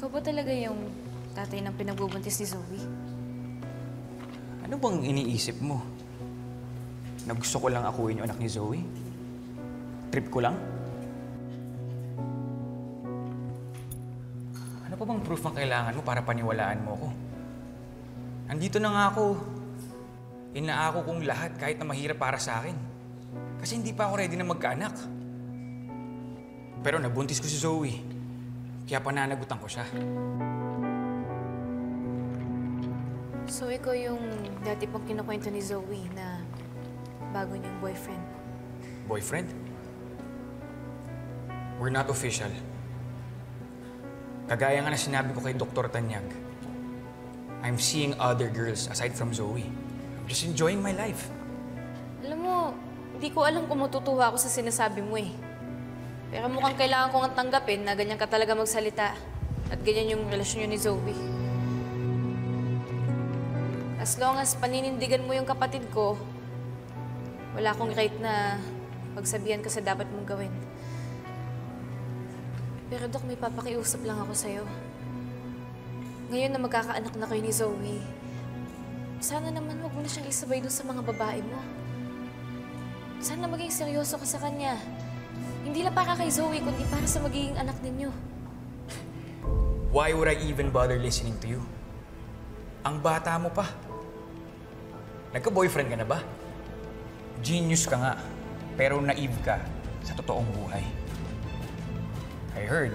Ikaw ba talaga yung tatay ng pinagbubuntis ni Zoe? Ano bang iniisip mo? Na gusto ko lang akuin yung anak ni Zoe? Trip ko lang? Ano pa bang proof ang kailangan mo para paniwalaan mo ako? Andito na nga ako. Inaako kong lahat kahit na mahirap para sa akin. Kasi hindi pa ako ready na magkaanak. Pero nabuntis ko si Zoe. Kaya pananagutan ko siya. So, ikaw yung dati pang kinukwento ni Zoe na bago niyang boyfriend. Boyfriend? We're not official. Kagaya nga na sinabi ko kay Dr. Tanyag, I'm seeing other girls aside from Zoe. I'm just enjoying my life. Alam mo, hindi ko alam kung matutuwa ako sa sinasabi mo eh. Pero mukhang kailangan kong tanggapin na ganyan ka talaga magsalita. At ganyan yung relasyon niyo ni Zoe. As long as paninindigan mo yung kapatid ko, wala akong right na pagsabihan ka sa dapat mong gawin. Pero Dok, may papakiusap lang ako sa'yo. Ngayon na magkakaanak na kayo ni Zoe, sana naman wag mo na siyang isabay dun sa mga babae mo. Sana maging seryoso ka sa kanya. Hindi lang para kay Zoe, kundi para sa magiging anak ninyo. Why would I even bother listening to you? Ang bata mo pa. Nagka-boyfriend ka na ba? Genius ka nga, pero naive ka sa totoong buhay. I heard,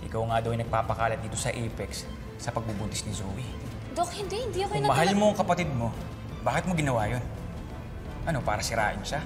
ikaw nga daw yung nagpapakalat dito sa Apex sa pagbubuntis ni Zoe. Dok, hindi ako Kung mahal mo ang kapatid mo, bakit mo ginawa yun? Ano, para sirain siya?